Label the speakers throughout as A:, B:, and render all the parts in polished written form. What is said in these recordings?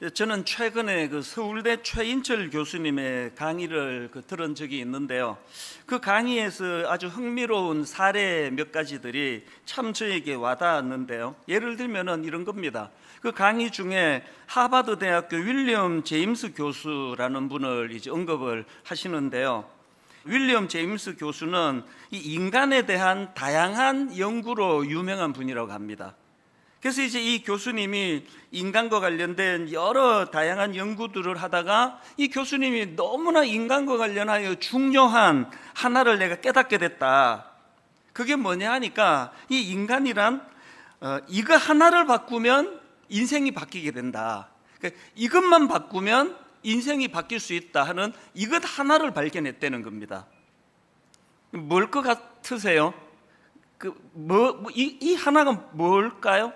A: 저는 최근에 서울대 최인철 교수님의 강의를 들은 적이 있는데요. 그 강의에서 아주 흥미로운 사례 몇 가지들이 참 저에게 와닿았는데요. 예를 들면은 이런 겁니다. 그 강의 중에 하버드 대학교 윌리엄 제임스 교수라는 분을 이제 언급을 하시는데요. 윌리엄 제임스 교수는 이 인간에 대한 다양한 연구로 유명한 분이라고 합니다. 그래서 이제 이 교수님이 인간과 관련된 여러 다양한 연구들을 하다가 이 교수님이 너무나 인간과 관련하여 중요한 하나를 내가 깨닫게 됐다. 그게 뭐냐 하니까 이 인간이란 이거 하나를 바꾸면 인생이 바뀌게 된다. 그러니까 이것만 바꾸면 인생이 바뀔 수 있다 하는 이것 하나를 발견했다는 겁니다. 뭘 것 같으세요? 이 하나가 뭘까요?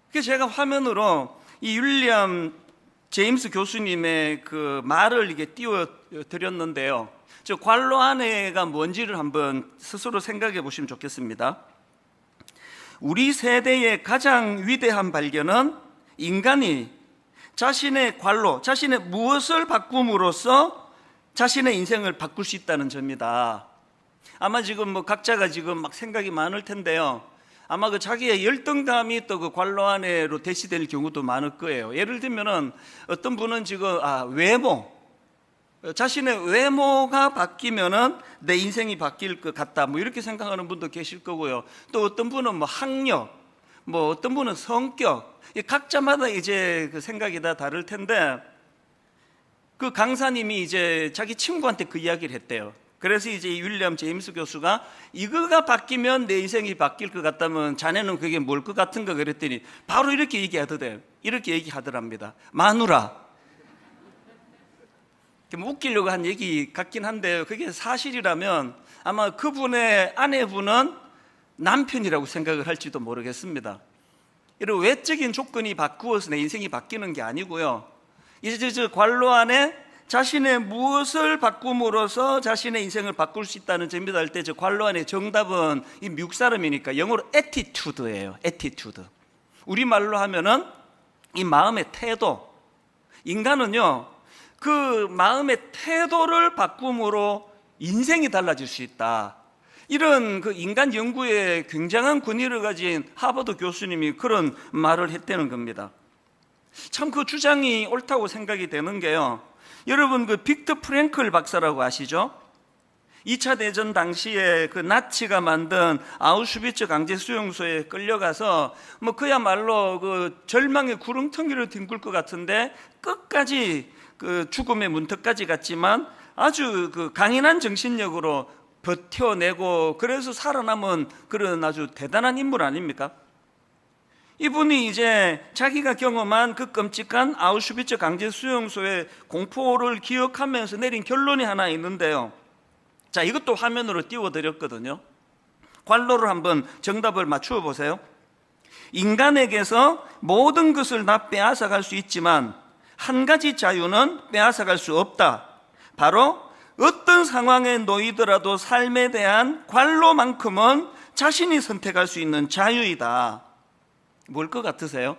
A: 그래서 제가 화면으로 이 윌리엄 제임스 교수님의 그 말을 이게 띄워 드렸는데요. 저 관로 안에가 뭔지를 한번 스스로 생각해 보시면 좋겠습니다. 우리 세대의 가장 위대한 발견은 인간이 자신의 관로, 자신의 무엇을 바꿈으로써 자신의 인생을 바꿀 수 있다는 점이다. 아마 지금 각자가 지금 막 생각이 많을 텐데요. 아마 자기의 열등감이 또 관로 안에로 대시될 경우도 많을 거예요. 예를 들면은 어떤 분은 지금 외모, 자신의 외모가 바뀌면은 내 인생이 바뀔 것 같다. 이렇게 생각하는 분도 계실 거고요. 또 어떤 분은 학력, 어떤 분은 성격, 각자마다 이제 그 생각이 다 다를 텐데 그 강사님이 이제 자기 친구한테 그 이야기를 했대요. 그래서 이제 이 윌리엄 제임스 교수가 이거가 바뀌면 내 인생이 바뀔 것 같다면 자네는 그게 뭘 것 같은가 그랬더니 바로 이렇게 얘기하더래요. 이렇게 얘기하더랍니다. 마누라. 웃기려고 한 얘기 같긴 한데 그게 사실이라면 아마 그분의 아내분은 남편이라고 생각을 할지도 모르겠습니다. 이런 외적인 조건이 바꾸어서 내 인생이 바뀌는 게 아니고요. 이제 저 관로 안에 자신의 무엇을 바꿈으로써 자신의 인생을 바꿀 수 있다는 점이다 할 때 저 관로 안에 정답은 이 미국 사람이니까 영어로 attitude예요. attitude. 우리말로 하면은 이 마음의 태도. 인간은요, 그 마음의 태도를 바꿈으로 인생이 달라질 수 있다. 이런 그 인간 연구에 굉장한 권위를 가진 하버드 교수님이 그런 말을 했다는 겁니다. 참 그 주장이 옳다고 생각이 되는 게요. 여러분 그 빅터 프랭클 박사라고 아시죠? 2차 대전 당시에 그 나치가 만든 아우슈비츠 강제 수용소에 끌려가서 그야말로 그 절망의 구렁텅이를 뒹굴 것 같은데 끝까지 그 죽음의 문턱까지 갔지만 아주 그 강인한 정신력으로 버텨내고 그래서 살아남은 그런 아주 대단한 인물 아닙니까? 이분이 이제 자기가 경험한 그 끔찍한 아우슈비츠 강제 수용소의 공포를 기억하면서 내린 결론이 하나 있는데요. 자, 이것도 화면으로 띄워드렸거든요. 관로를 한번 정답을 맞추어 보세요. 인간에게서 모든 것을 다 빼앗아갈 수 있지만 한 가지 자유는 빼앗아갈 수 없다. 바로 어떤 상황에 놓이더라도 삶에 대한 관로만큼은 자신이 선택할 수 있는 자유이다. 뭘 것 같으세요?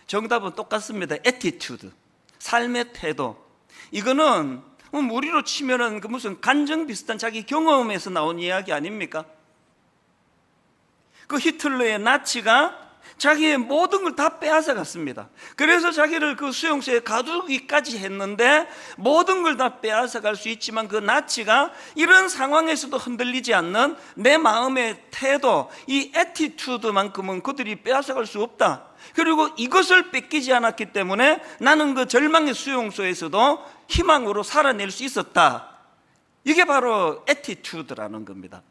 A: 정답은 똑같습니다. attitude, 삶의 태도. 이거는 우리로 치면은 그 무슨 간증 비슷한 자기 경험에서 나온 이야기 아닙니까? 그 히틀러의 나치가 자기의 모든 걸 다 빼앗아 갔습니다. 그래서 자기를 그 수용소에 가두기까지 했는데 모든 걸 다 빼앗아 갈 수 있지만 그 나치가 이런 상황에서도 흔들리지 않는 내 마음의 태도, 이 애티튜드만큼은 그들이 빼앗아 갈 수 없다. 그리고 이것을 뺏기지 않았기 때문에 나는 그 절망의 수용소에서도 희망으로 살아낼 수 있었다. 이게 바로 애티튜드라는 겁니다.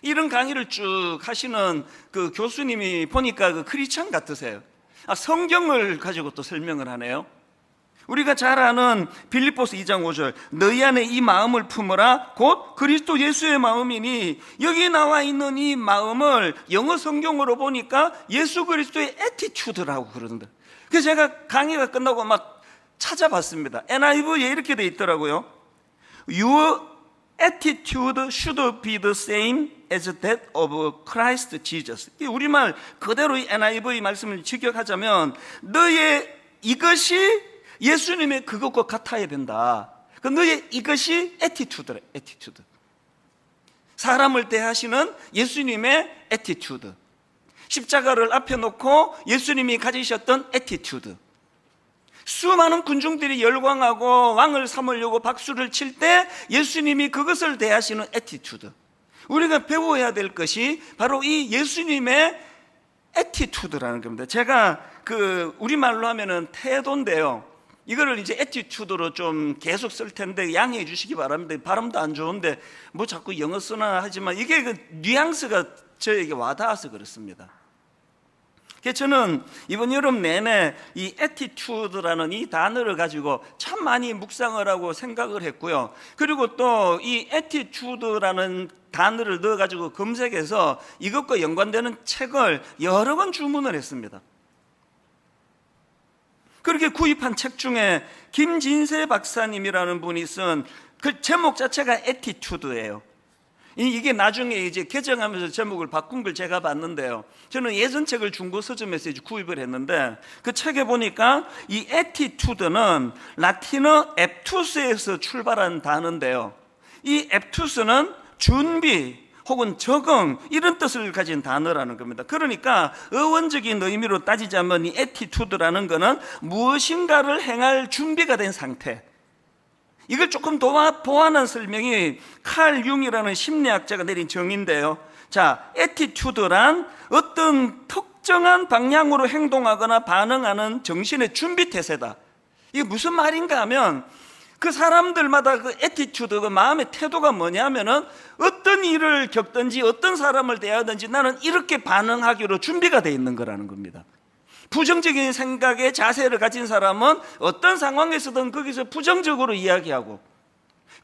A: 이런 강의를 쭉 하시는 그 교수님이 보니까 그 크리스찬 같으세요. 성경을 가지고 또 설명을 하네요. 우리가 잘 아는 빌립보서 2장 5절 너희 안에 이 마음을 품으라 곧 그리스도 예수의 마음이니 여기 나와 있는 이 마음을 영어 성경으로 보니까 예수 그리스도의 애티튜드라고 그러는데 그래서 제가 강의가 끝나고 막 찾아봤습니다. NIV에 이렇게 돼 있더라고요. Your attitude should be the same as that of Christ Jesus. 우리말 그대로 이 NIV 말씀을 직역하자면 너의 이것이 예수님의 그것과 같아야 된다. 그 너의 이것이 attitude래, attitude. 사람을 대하시는 예수님의 attitude. 십자가를 앞에 놓고 예수님이 가지셨던 attitude. 수많은 군중들이 열광하고 왕을 삼으려고 박수를 칠 때 예수님이 그것을 대하시는 attitude. 우리가 배워야 될 것이 바로 이 예수님의 attitude라는 겁니다. 제가 우리말로 하면은 태도인데요. 이거를 이제 attitude로 좀 계속 쓸 텐데 양해해 주시기 바랍니다. 발음도 안 좋은데 뭐 자꾸 영어 쓰나 하지만 이게 그 뉘앙스가 저에게 와닿아서 그렇습니다. 그래서 저는 이번 여름 내내 이 attitude라는 이 단어를 가지고 참 많이 묵상을 하고 생각을 했고요. 그리고 또 이 attitude라는 단어를 넣어가지고 검색해서 이것과 연관되는 책을 여러 권 주문을 했습니다. 그렇게 구입한 책 중에 김진세 박사님이라는 분이 쓴 그 제목 자체가 attitude예요. 이게 나중에 이제 개정하면서 제목을 바꾼 걸 제가 봤는데요. 저는 예전 책을 중고 서점에서 이제 구입을 했는데 그 책에 보니까 이 attitude는 라틴어 앱투스에서 출발한 단어인데요. 이 앱투스는 준비 혹은 적응 이런 뜻을 가진 단어라는 겁니다. 그러니까 어원적인 의미로 따지자면 이 attitude라는 거는 무엇인가를 행할 준비가 된 상태. 이걸 조금 더 보완한 설명이 칼 융이라는 심리학자가 내린 정의인데요. 자, attitude란 어떤 특정한 방향으로 행동하거나 반응하는 정신의 준비 태세다. 이게 무슨 말인가 하면 그 사람들마다 그 attitude, 그 마음의 태도가 뭐냐면은 어떤 일을 겪든지 어떤 사람을 대하든지 나는 이렇게 반응하기로 준비가 돼 있는 거라는 겁니다. 부정적인 생각의 자세를 가진 사람은 어떤 상황에서든 거기서 부정적으로 이야기하고,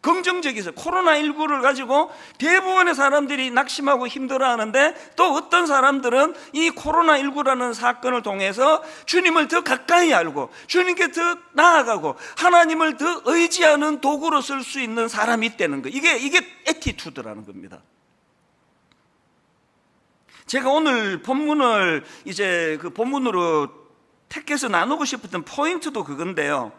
A: 긍정적이서 코로나19를 가지고 대부분의 사람들이 낙심하고 힘들어하는데 또 어떤 사람들은 이 코로나19라는 사건을 통해서 주님을 더 가까이 알고 주님께 더 나아가고 하나님을 더 의지하는 도구로 쓸 수 있는 사람이 있다는 거. 이게 애티튜드라는 겁니다. 제가 오늘 본문을 이제 그 본문으로 택해서 나누고 싶었던 포인트도 그건데요.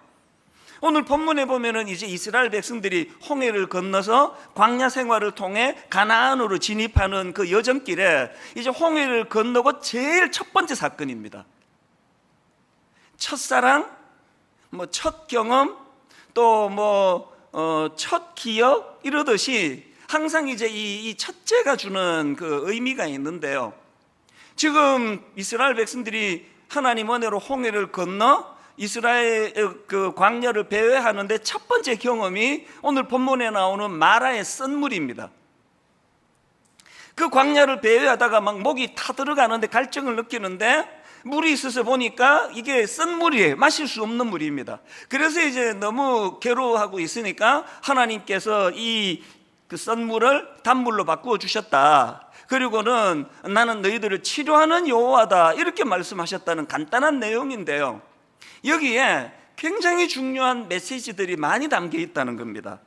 A: 오늘 본문에 보면은 이제 이스라엘 백성들이 홍해를 건너서 광야 생활을 통해 가나안으로 진입하는 그 여정길에 이제 홍해를 건너고 제일 첫 번째 사건입니다. 첫사랑, 첫 경험, 또 첫 기억 이러듯이 항상 이제 이 첫째가 주는 그 의미가 있는데요. 지금 이스라엘 백성들이 하나님 은혜로 홍해를 건너 이스라엘 그 광야를 배회하는데 첫 번째 경험이 오늘 본문에 나오는 마라의 썬물입니다. 그 광야를 배회하다가 막 목이 타들어가는데 갈증을 느끼는데 물이 있어서 보니까 이게 썬물이에요. 마실 수 없는 물입니다. 그래서 이제 너무 괴로워하고 있으니까 하나님께서 그 썬물을 단물로 바꾸어 주셨다. 그리고는 나는 너희들을 치료하는 여호와다 이렇게 말씀하셨다는 간단한 내용인데요. 여기에 굉장히 중요한 메시지들이 많이 담겨 있다는 겁니다.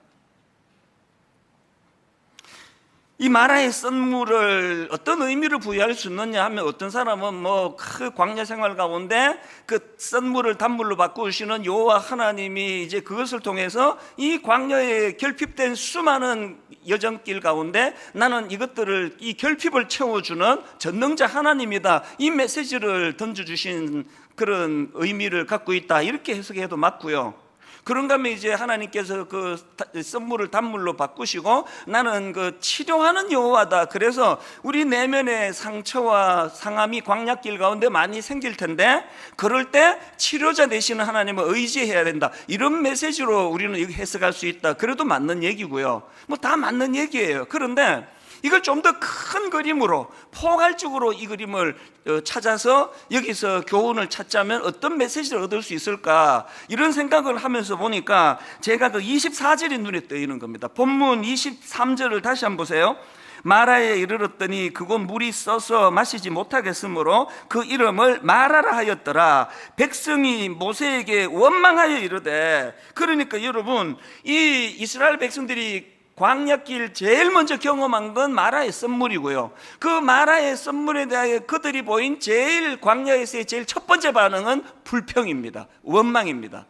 A: 이 마라의 썬물을 어떤 의미를 부여할 수 있느냐 하면 어떤 사람은 그 광야 생활 가운데 그 썬물을 단물로 바꾸시는 여호와 하나님이 이제 그것을 통해서 이 광야에 결핍된 수많은 여정길 가운데 나는 이것들을 이 결핍을 채워주는 전능자 하나님이다. 이 메시지를 던져주신 그런 의미를 갖고 있다. 이렇게 해석해도 맞고요. 그런가 하면 이제 하나님께서 그 썬물을 단물로 바꾸시고 나는 그 치료하는 여호와다. 그래서 우리 내면의 상처와 상함이 광야길 가운데 많이 생길 텐데 그럴 때 치료자 되시는 하나님을 의지해야 된다. 이런 메시지로 우리는 이거 해석할 수 있다. 그래도 맞는 얘기고요. 다 맞는 얘기예요. 그런데 이걸 좀 더 큰 그림으로 포괄적으로 이 그림을 찾아서 여기서 교훈을 찾자면 어떤 메시지를 얻을 수 있을까 이런 생각을 하면서 보니까 제가 그 24절이 눈에 띄는 겁니다. 본문 23절을 다시 한번 보세요. 마라에 이르렀더니 그곳 물이 써서 마시지 못하겠으므로 그 이름을 마라라 하였더라. 백성이 모세에게 원망하여 이르되, 그러니까 여러분 이 이스라엘 백성들이 광야길 제일 먼저 경험한 건 마라의 썬물이고요. 그 마라의 썬물에 대하여 그들이 보인 제일 광야에서의 제일 첫 번째 반응은 불평입니다. 원망입니다.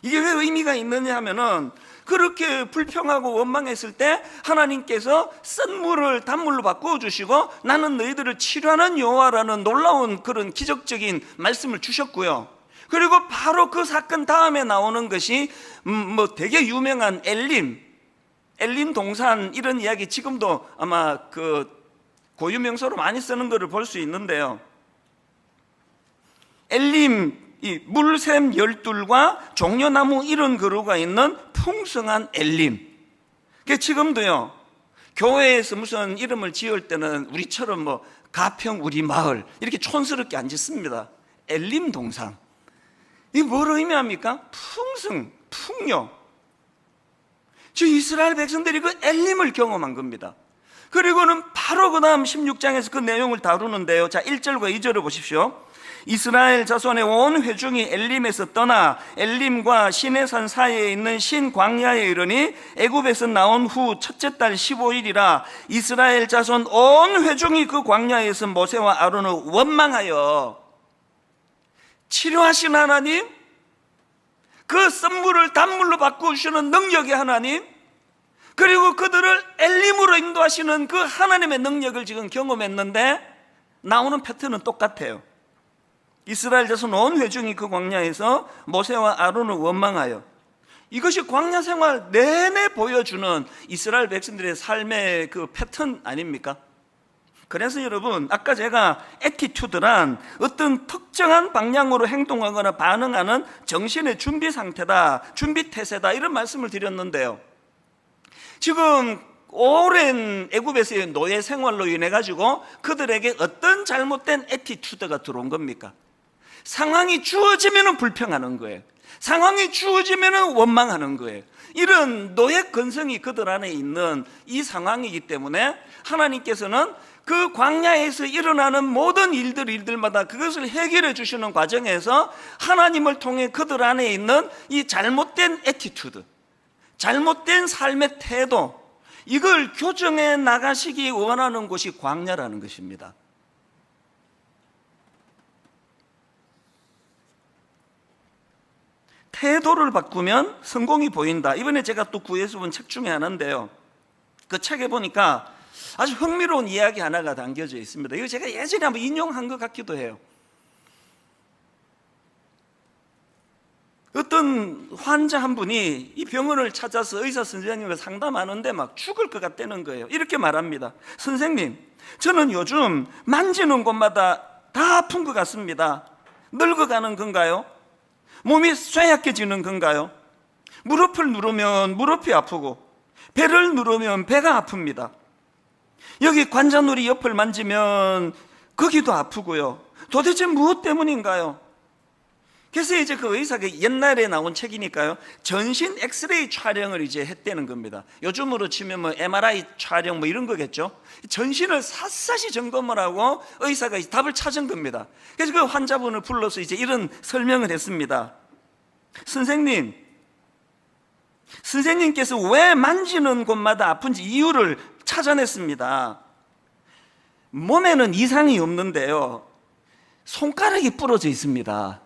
A: 이게 왜 의미가 있느냐 하면은 그렇게 불평하고 원망했을 때 하나님께서 썬물을 단물로 바꾸어 주시고 나는 너희들을 치료하는 여호와라는 놀라운 그런 기적적인 말씀을 주셨고요. 그리고 바로 그 사건 다음에 나오는 것이 되게 유명한 엘림 동산 이런 이야기 지금도 아마 그 고유명소로 많이 쓰는 것을 볼 수 있는데요. 엘림 이 물샘 열둘과 종려나무 이런 그루가 있는 풍성한 엘림. 지금도요 교회에서 무슨 이름을 지을 때는 우리처럼 가평 우리 마을 이렇게 촌스럽게 안 짓습니다. 엘림 동산. 이게 뭘 의미합니까? 풍성, 풍요. 저 이스라엘 백성들이 그 엘림을 경험한 겁니다. 그리고는 바로 그 다음 16장에서 그 내용을 다루는데요. 자, 1절과 2절을 보십시오. 이스라엘 자손의 온 회중이 엘림에서 떠나 엘림과 시내산 사이에 있는 신광야에 이르니 애굽에서 나온 후 첫째 달 15일이라 이스라엘 자손 온 회중이 그 광야에서 모세와 아론을 원망하여 치료하신 하나님, 그 썬물을 단물로 바꾸시는 능력의 하나님, 그리고 그들을 엘림으로 인도하시는 그 하나님의 능력을 지금 경험했는데 나오는 패턴은 똑같아요. 이스라엘 자손 온 회중이 그 광야에서 모세와 아론을 원망하여. 이것이 광야 생활 내내 보여주는 이스라엘 백성들의 삶의 그 패턴 아닙니까? 그래서 여러분, 아까 제가 애티튜드란 어떤 특정한 방향으로 행동하거나 반응하는 정신의 준비 상태다, 준비 태세다 이런 말씀을 드렸는데요. 지금 오랜 애굽에서의 노예 생활로 인해 가지고 그들에게 어떤 잘못된 애티튜드가 들어온 겁니까? 상황이 주어지면 불평하는 거예요. 상황이 주어지면 원망하는 거예요. 이런 노예 근성이 그들 안에 있는 이 상황이기 때문에 하나님께서는 그 광야에서 일어나는 모든 일들마다 그것을 해결해 주시는 과정에서 하나님을 통해 그들 안에 있는 이 잘못된 애티튜드, 잘못된 삶의 태도, 이걸 교정해 나가시기 원하는 곳이 광야라는 것입니다. 태도를 바꾸면 성공이 보인다. 이번에 제가 또 구해서 본 책 중에 하나인데요. 그 책에 보니까 아주 흥미로운 이야기 하나가 담겨져 있습니다. 이거 제가 예전에 한번 인용한 것 같기도 해요. 어떤 환자 한 분이 이 병원을 찾아서 의사 선생님과 상담하는데 막 죽을 것 같다는 거예요. 이렇게 말합니다. 선생님, 저는 요즘 만지는 곳마다 다 아픈 것 같습니다. 늙어가는 건가요? 몸이 쇠약해지는 건가요? 무릎을 누르면 무릎이 아프고 배를 누르면 배가 아픕니다. 여기 관자놀이 옆을 만지면 거기도 아프고요. 도대체 무엇 때문인가요? 그래서 이제 그 의사가 옛날에 나온 책이니까요, 전신 엑스레이 촬영을 이제 했다는 겁니다. 요즘으로 치면 MRI 촬영 이런 거겠죠. 전신을 샅샅이 점검을 하고 의사가 답을 찾은 겁니다. 그래서 그 환자분을 불러서 이제 이런 설명을 했습니다. 선생님께서 왜 만지는 곳마다 아픈지 이유를 찾아냈습니다. 몸에는 이상이 없는데요, 손가락이 부러져 있습니다.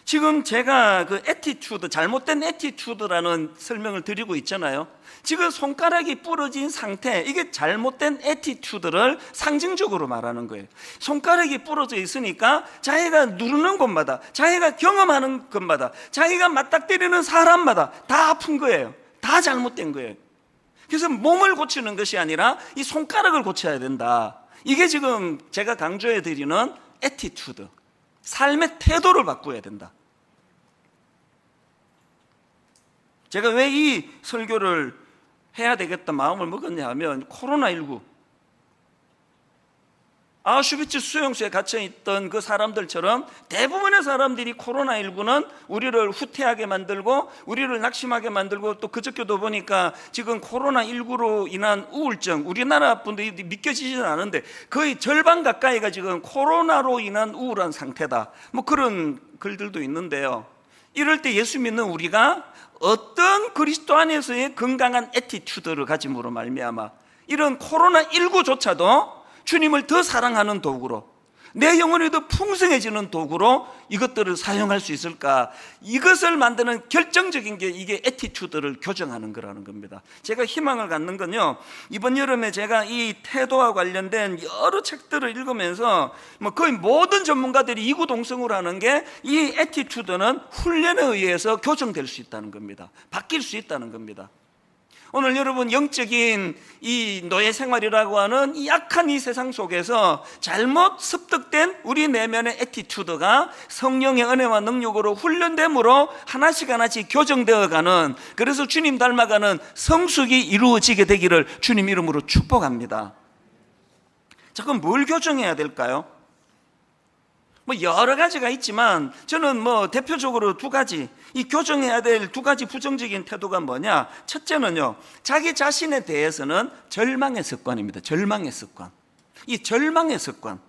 A: 지금 제가 그 애티튜드, 잘못된 애티튜드라는 설명을 드리고 있잖아요. 지금 손가락이 부러진 상태, 이게 잘못된 애티튜드를 상징적으로 말하는 거예요. 손가락이 부러져 있으니까 자기가 누르는 곳마다, 자기가 경험하는 곳마다, 자기가 맞닥뜨리는 사람마다 다 아픈 거예요. 다 잘못된 거예요. 그래서 몸을 고치는 것이 아니라 이 손가락을 고쳐야 된다. 이게 지금 제가 강조해 드리는 애티튜드, 삶의 태도를 바꿔야 된다. 제가 왜 이 설교를 해야 되겠다 마음을 먹었냐 하면, 코로나19 아우슈비츠 수용소에 갇혀있던 그 사람들처럼 대부분의 사람들이 코로나19는 우리를 후퇴하게 만들고 우리를 낙심하게 만들고, 또 그저께도 보니까 지금 코로나19로 인한 우울증, 우리나라 분들이 믿겨지지는 않은데 거의 절반 가까이가 지금 코로나로 인한 우울한 상태다, 그런 글들도 있는데요. 이럴 때 예수 믿는 우리가 어떤 그리스도 안에서의 건강한 애티튜드를 가짐으로 말미암아 이런 코로나19조차도 주님을 더 사랑하는 도구로, 내 영혼이 더 풍성해지는 도구로 이것들을 사용할 수 있을까? 이것을 만드는 결정적인 게 이게 애티튜드를 교정하는 거라는 겁니다. 제가 희망을 갖는 건요, 이번 여름에 제가 이 태도와 관련된 여러 책들을 읽으면서 거의 모든 전문가들이 이구동성으로 하는 게 이 애티튜드는 훈련에 의해서 교정될 수 있다는 겁니다. 바뀔 수 있다는 겁니다. 오늘 여러분, 영적인 이 노예 생활이라고 하는 이 약한 이 세상 속에서 잘못 습득된 우리 내면의 애티튜드가 성령의 은혜와 능력으로 훈련됨으로 하나씩 하나씩 교정되어 가는, 그래서 주님 닮아가는 성숙이 이루어지게 되기를 주님 이름으로 축복합니다. 자, 그럼 뭘 교정해야 될까요? 여러 가지가 있지만 저는 대표적으로 두 가지, 이 교정해야 될 두 가지 부정적인 태도가 뭐냐? 첫째는요, 자기 자신에 대해서는 절망의 습관입니다. 절망의 습관. 이 절망의 습관,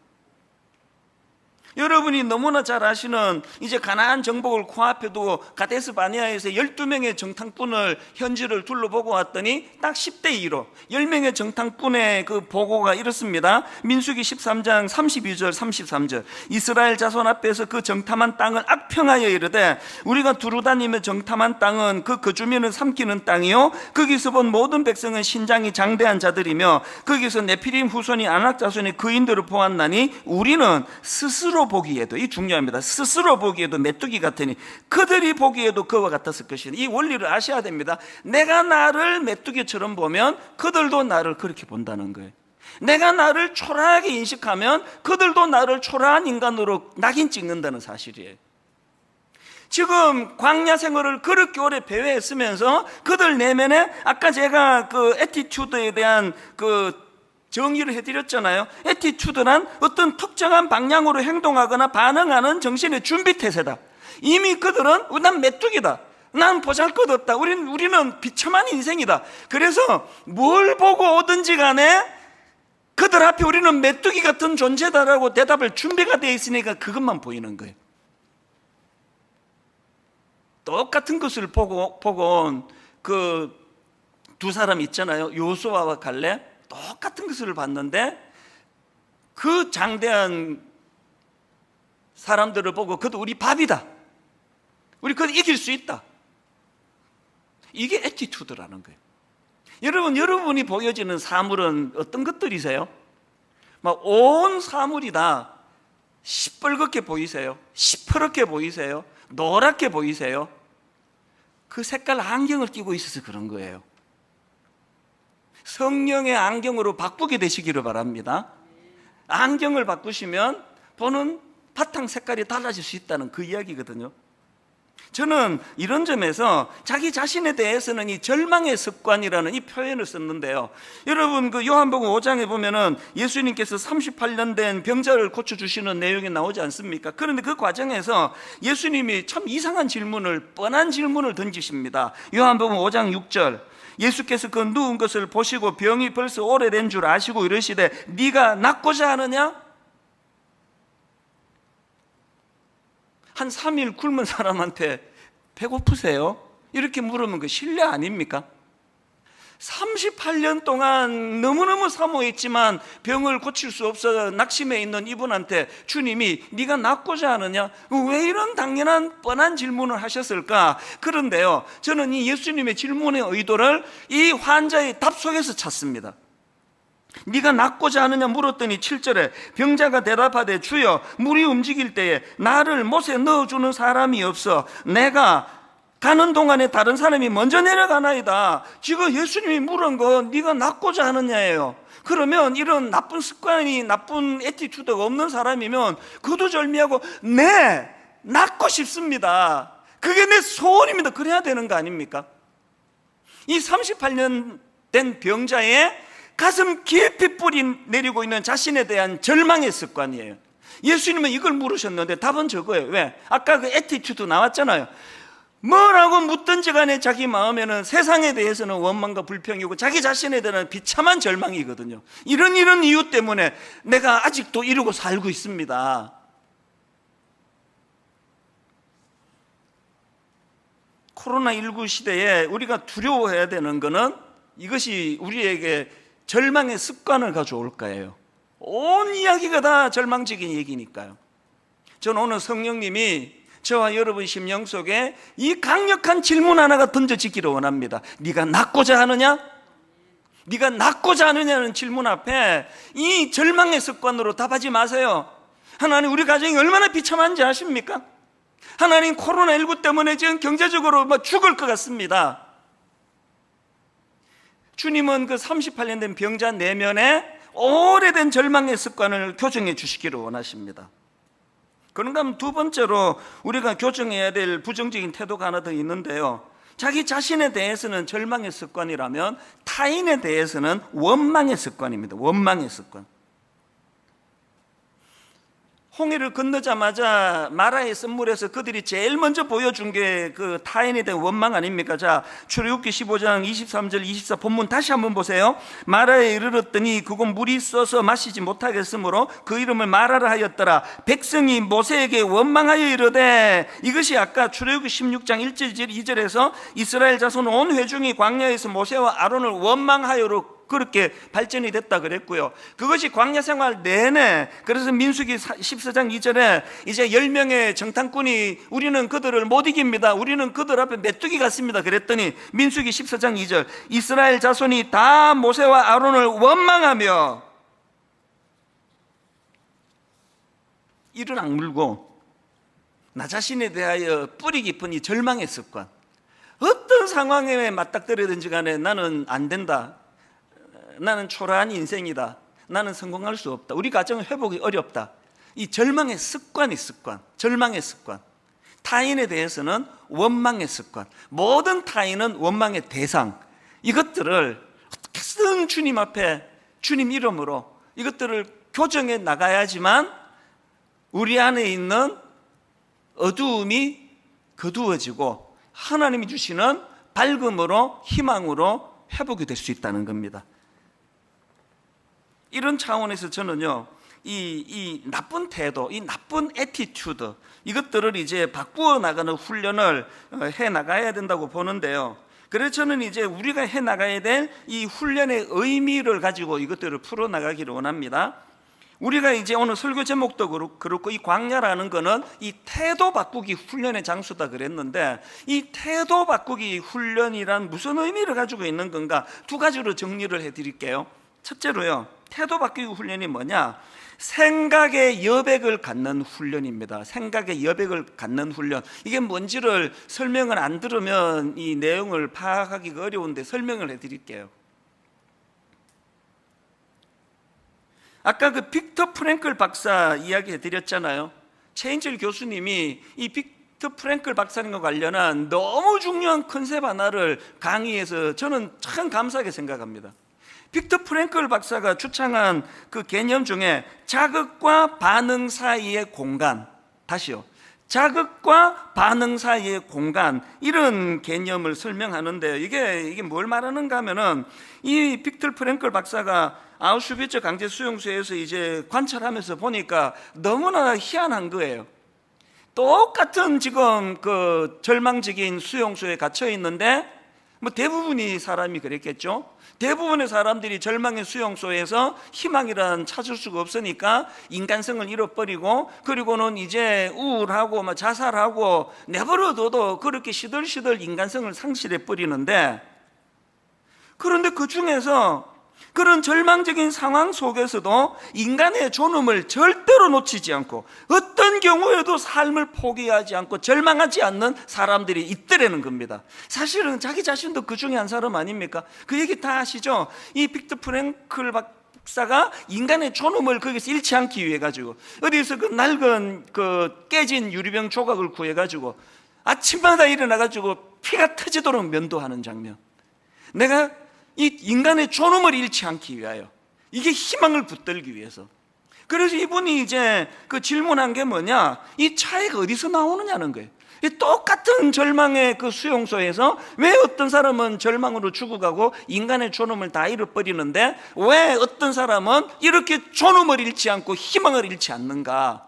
A: 여러분이 너무나 잘 아시는 이제 가나안 정복을 코앞에 두고 가데스 바네아에서 12명의 정탐꾼을 현지를 둘러보고 왔더니 딱 10대 2로 10명의 정탐꾼의 그 보고가 이렇습니다. 민수기 13장 32절 33절, 이스라엘 자손 앞에서 그 정탐한 땅을 악평하여 이르되 우리가 두루 다니며 정탐한 땅은 그 거주민을 삼키는 땅이요 거기서 본 모든 백성은 신장이 장대한 자들이며 거기서 네피림 후손이 아낙 자손이 그인들을 보았나니 우리는 스스로 보기에도, 이 중요합니다, 스스로 보기에도 메뚜기 같으니 그들이 보기에도 그와 같았을 것이니, 이 원리를 아셔야 됩니다. 내가 나를 메뚜기처럼 보면 그들도 나를 그렇게 본다는 거예요. 내가 나를 초라하게 인식하면 그들도 나를 초라한 인간으로 낙인 찍는다는 사실이에요. 지금 광야 생활을 그렇게 오래 배회했으면서 그들 내면에 아까 제가 그 애티튜드에 대한 그 정의를 해드렸잖아요. 애티튜드란 어떤 특정한 방향으로 행동하거나 반응하는 정신의 준비태세다. 이미 그들은 난 메뚜기다, 난 보잘것없다, 우리는 비참한 인생이다. 그래서 뭘 보고 오든지 간에 그들 앞에 우리는 메뚜기 같은 존재다라고 대답할 준비가 되어 있으니까 그것만 보이는 거예요. 똑같은 것을 보고 온 그 두 사람 있잖아요. 요수아와 갈렙. 똑같은 것을 봤는데 그 장대한 사람들을 보고 그도 우리 밥이다, 우리 그도 이길 수 있다, 이게 애티튜드라는 거예요. 여러분이 보여지는 사물은 어떤 것들이세요? 막 온 사물이 다 시뻘겋게 보이세요? 시퍼렇게 보이세요? 노랗게 보이세요? 그 색깔 안경을 끼고 있어서 그런 거예요. 성령의 안경으로 바꾸게 되시기를 바랍니다. 안경을 바꾸시면 보는 바탕 색깔이 달라질 수 있다는 그 이야기거든요. 저는 이런 점에서 자기 자신에 대해서는 이 절망의 습관이라는 이 표현을 썼는데요. 여러분, 그 요한복음 5장에 보면은 예수님께서 38년 된 병자를 고쳐주시는 내용이 나오지 않습니까? 그런데 그 과정에서 예수님이 참 이상한 질문을, 뻔한 질문을 던지십니다. 요한복음 5장 6절, 예수께서 그 누운 것을 보시고 병이 벌써 오래된 줄 아시고 이르시되 네가 낫고자 하느냐? 한 3일 굶은 사람한테 배고프세요? 이렇게 물으면 그 신뢰 아닙니까? 38년 동안 너무너무 사모했지만 병을 고칠 수 없어 낙심해 있는 이분한테 주님이 네가 낫고자 하느냐? 왜 이런 당연한 뻔한 질문을 하셨을까? 그런데요, 저는 이 예수님의 질문의 의도를 이 환자의 답 속에서 찾습니다. 네가 낫고자 하느냐 물었더니 7절에 병자가 대답하되 주여 물이 움직일 때에 나를 못에 넣어주는 사람이 없어 내가 가는 동안에 다른 사람이 먼저 내려가나이다. 지금 예수님이 물은 거 네가 낫고자 하느냐예요. 그러면 이런 나쁜 습관이, 나쁜 애티튜드가 없는 사람이면 그도절미하고 네, 낫고 싶습니다, 그게 내 소원입니다, 그래야 되는 거 아닙니까? 이 38년 된 병자의 가슴 깊이 뿌리 내리고 있는 자신에 대한 절망의 습관이에요. 예수님은 이걸 물으셨는데 답은 저거예요. 왜? 아까 그 애티튜드 나왔잖아요. 뭐라고 묻든지 간에 자기 마음에는 세상에 대해서는 원망과 불평이고 자기 자신에 대한 비참한 절망이거든요. 이런 이유 때문에 내가 아직도 이러고 살고 있습니다. 코로나19 시대에 우리가 두려워해야 되는 것은 이것이 우리에게 절망의 습관을 가져올 거예요. 온 이야기가 다 절망적인 얘기니까요. 저는 오늘 성령님이 저와 여러분 심령 속에 이 강력한 질문 하나가 던져지기를 원합니다. 네가 낫고자 하느냐? 네가 낫고자 하느냐는 질문 앞에 이 절망의 습관으로 답하지 마세요. 하나님, 우리 가정이 얼마나 비참한지 아십니까? 하나님, 코로나19 때문에 지금 경제적으로 죽을 것 같습니다. 주님은 그 38년 된 병자 내면에 오래된 절망의 습관을 교정해 주시기를 원하십니다. 그런가 하면 두 번째로 우리가 교정해야 될 부정적인 태도가 하나 더 있는데요, 자기 자신에 대해서는 절망의 습관이라면 타인에 대해서는 원망의 습관입니다. 원망의 습관. 홍해를 건너자마자 마라의 선물에서 그들이 제일 먼저 보여준 게 그 타인에 대한 원망 아닙니까? 자, 출애굽기 15장 23절 24 본문 다시 한번 보세요. 마라에 이르렀더니 그곳 물이 써서 마시지 못하겠으므로 그 이름을 마라라 하였더라. 백성이 모세에게 원망하여 이르되, 이것이 아까 출애굽기 16장 1절 2절에서 이스라엘 자손 온 회중이 광야에서 모세와 아론을 원망하여로 그렇게 발전이 됐다 그랬고요. 그것이 광야 생활 내내, 그래서 민수기 14장 2절에 이제 10명의 정탐꾼이 우리는 그들을 못 이깁니다, 우리는 그들 앞에 메뚜기 같습니다 그랬더니 민수기 14장 2절 이스라엘 자손이 다 모세와 아론을 원망하며 이를 악물고 나 자신에 대하여 뿌리 깊은 이 절망의 습관, 어떤 상황에 맞닥뜨리든지 간에 나는 안 된다, 나는 초라한 인생이다, 나는 성공할 수 없다, 우리 가정은 회복이 어렵다, 이 절망의 습관이 절망의 습관. 타인에 대해서는 원망의 습관. 모든 타인은 원망의 대상. 이것들을 어떻게든 주님 앞에 주님 이름으로 이것들을 교정해 나가야지만 우리 안에 있는 어두움이 거두어지고 하나님이 주시는 밝음으로, 희망으로 회복이 될 수 있다는 겁니다. 이런 차원에서 저는요, 이 나쁜 태도, 이 나쁜 애티튜드, 이것들을 이제 바꾸어 나가는 훈련을 해 나가야 된다고 보는데요. 그래서 저는 이제 우리가 해 나가야 될 이 훈련의 의미를 가지고 이것들을 풀어 나가기를 원합니다. 우리가 이제 오늘 설교 제목도 그렇고 이 광야라는 거는 이 태도 바꾸기 훈련의 장소다 그랬는데, 이 태도 바꾸기 훈련이란 무슨 의미를 가지고 있는 건가? 두 가지로 정리를 해 드릴게요. 첫째로요, 태도 바꾸기 훈련이 뭐냐? 생각의 여백을 갖는 훈련입니다. 생각의 여백을 갖는 훈련. 이게 뭔지를 설명을 안 들으면 이 내용을 파악하기가 어려운데 설명을 해드릴게요. 아까 그 빅터 프랭클 박사 이야기 해드렸잖아요. 최인철 교수님이 이 빅터 프랭클 박사님과 관련한 너무 중요한 컨셉 하나를 강의해서 저는 참 감사하게 생각합니다. 빅터 프랭클 박사가 주창한 그 개념 중에 자극과 반응 사이의 공간, 다시요, 자극과 반응 사이의 공간, 이런 개념을 설명하는데요. 이게 뭘 말하는가 하면은, 이 빅터 프랭클 박사가 아우슈비츠 강제 수용소에서 이제 관찰하면서 보니까 너무나 희한한 거예요. 똑같은 지금 그 절망적인 수용소에 갇혀 있는데 뭐 대부분이 사람이 그랬겠죠. 대부분의 사람들이 절망의 수용소에서 희망이란 찾을 수가 없으니까 인간성을 잃어버리고, 그리고는 이제 우울하고 막 자살하고 내버려둬도 그렇게 시들시들 인간성을 상실해 버리는데, 그런데 그 중에서 그런 절망적인 상황 속에서도 인간의 존엄을 절대로 놓치지 않고 어떤 경우에도 삶을 포기하지 않고 절망하지 않는 사람들이 있더라는 겁니다. 사실은 자기 자신도 그 중에 한 사람 아닙니까? 그 얘기 다 아시죠? 이 빅터 프랭클 박사가 인간의 존엄을 거기서 잃지 않기 위해 가지고 어디서 그 낡은 그 깨진 유리병 조각을 구해 가지고 아침마다 일어나 가지고 피가 터지도록 면도하는 장면. 내가 이 인간의 존엄을 잃지 않기 위하여, 이게 희망을 붙들기 위해서. 그래서 이분이 이제 그 질문한 게 뭐냐? 이 차이가 어디서 나오느냐는 거예요. 이 똑같은 절망의 그 수용소에서 왜 어떤 사람은 절망으로 죽어가고 인간의 존엄을 다 잃어버리는데 왜 어떤 사람은 이렇게 존엄을 잃지 않고 희망을 잃지 않는가?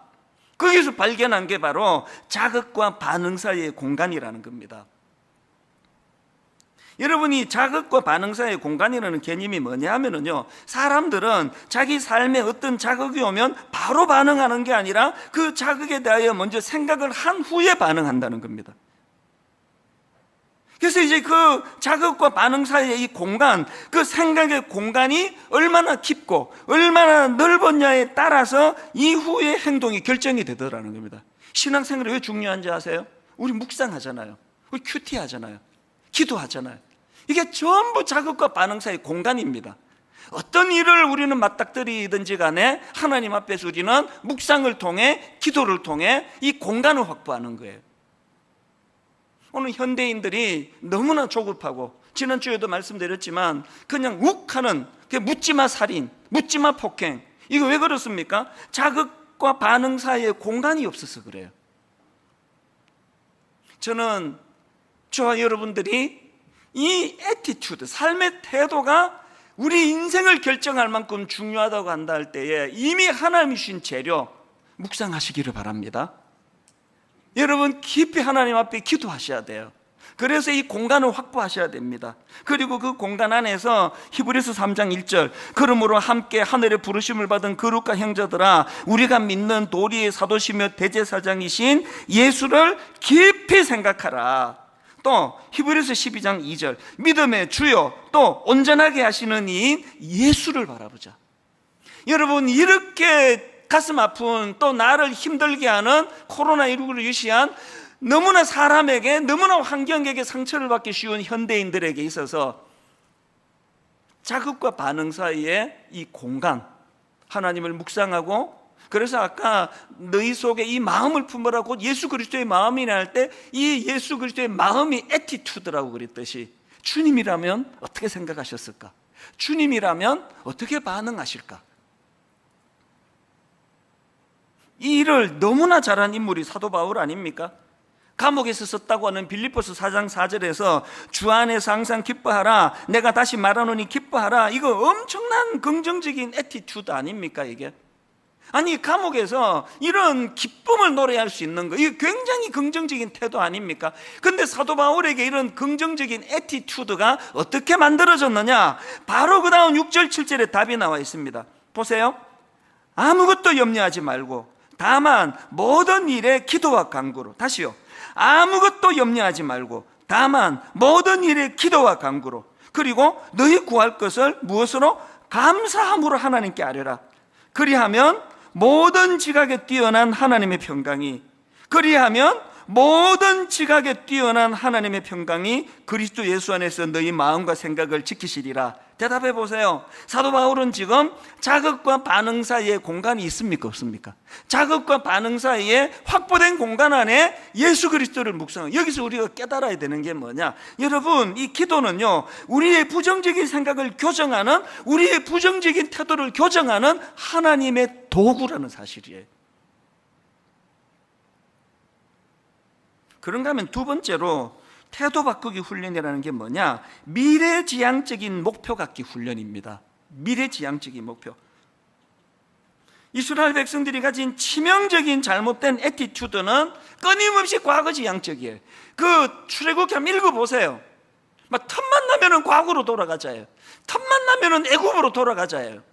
A: 거기서 발견한 게 바로 자극과 반응 사이의 공간이라는 겁니다. 여러분이 자극과 반응 사이의 공간이라는 개념이 뭐냐 하면은요, 사람들은 자기 삶에 어떤 자극이 오면 바로 반응하는 게 아니라 그 자극에 대하여 먼저 생각을 한 후에 반응한다는 겁니다. 그래서 이제 그 자극과 반응 사이의 이 공간, 그 생각의 공간이 얼마나 깊고 얼마나 넓었냐에 따라서 이후의 행동이 결정이 되더라는 겁니다. 신앙생활이 왜 중요한지 아세요? 우리 묵상하잖아요. 우리 큐티 하잖아요. 기도하잖아요. 이게 전부 자극과 반응 사이의 공간입니다. 어떤 일을 우리는 맞닥뜨리든지 간에 하나님 앞에서 우리는 묵상을 통해, 기도를 통해 이 공간을 확보하는 거예요. 오늘 현대인들이 너무나 조급하고, 지난주에도 말씀드렸지만 그냥 욱하는 묻지마 살인, 묻지마 폭행, 이거 왜 그렇습니까? 자극과 반응 사이에 공간이 없어서 그래요. 저는 저와 여러분들이 이 애티튜드, 삶의 태도가 우리 인생을 결정할 만큼 중요하다고 한다 할 때에 이미 하나님이 주신 재료 묵상하시기를 바랍니다. 여러분 깊이 하나님 앞에 기도하셔야 돼요. 그래서 이 공간을 확보하셔야 됩니다. 그리고 그 공간 안에서 히브리서 3장 1절, 그러므로 함께 하늘의 부르심을 받은 거룩한 형제들아, 우리가 믿는 도리의 사도시며 대제사장이신 예수를 깊이 생각하라. 또 히브리서 12장 2절, 믿음의 주요 또 온전하게 하시는 이인 예수를 바라보자. 여러분, 이렇게 가슴 아픈, 또 나를 힘들게 하는 코로나19를 유시한 너무나 사람에게, 너무나 환경에게 상처를 받기 쉬운 현대인들에게 있어서 자극과 반응 사이에 이 공간, 하나님을 묵상하고, 그래서 아까 너희 속에 이 마음을 품으라고 예수 그리스도의 마음이라 할 때 이 예수 그리스도의 마음이 애티튜드라고 그랬듯이, 주님이라면 어떻게 생각하셨을까? 주님이라면 어떻게 반응하실까? 이 일을 너무나 잘한 인물이 사도 바울 아닙니까? 감옥에서 썼다고 하는 빌립보서 4장 4절에서 주 안에서 항상 기뻐하라, 내가 다시 말하노니 기뻐하라, 이거 엄청난 긍정적인 애티튜드 아닙니까 이게? 아니, 감옥에서 이런 기쁨을 노래할 수 있는 거, 이게 굉장히 긍정적인 태도 아닙니까? 근데 사도 바울에게 이런 긍정적인 애티튜드가 어떻게 만들어졌느냐? 바로 그 다음 6절 7절에 답이 나와 있습니다. 보세요. 아무것도 염려하지 말고 다만 모든 일에 기도와 간구로, 다시요, 아무것도 염려하지 말고 다만 모든 일에 기도와 간구로, 그리고 너희 구할 것을 무엇으로? 감사함으로 하나님께 아뢰라. 그리하면 모든 지각에 뛰어난 하나님의 평강이, 그리하면 모든 지각에 뛰어난 하나님의 평강이 그리스도 예수 안에서 너희 마음과 생각을 지키시리라. 대답해 보세요. 사도 바울은 지금 자극과 반응 사이에 공간이 있습니까, 없습니까? 자극과 반응 사이에 확보된 공간 안에 예수 그리스도를 묵상하고, 여기서 우리가 깨달아야 되는 게 뭐냐? 여러분, 이 기도는요, 우리의 부정적인 생각을 교정하는, 우리의 부정적인 태도를 교정하는 하나님의 도구라는 사실이에요. 그런가 하면 두 번째로 태도 바꾸기 훈련이라는 게 뭐냐? 미래지향적인 목표 갖기 훈련입니다. 미래지향적인 목표. 이스라엘 백성들이 가진 치명적인 잘못된 애티튜드는 끊임없이 과거지향적이에요. 그 출애굽기 한번 읽어보세요. 막 틈만 나면은 과거로 돌아가자예요. 틈만 나면은 애굽으로 돌아가자예요.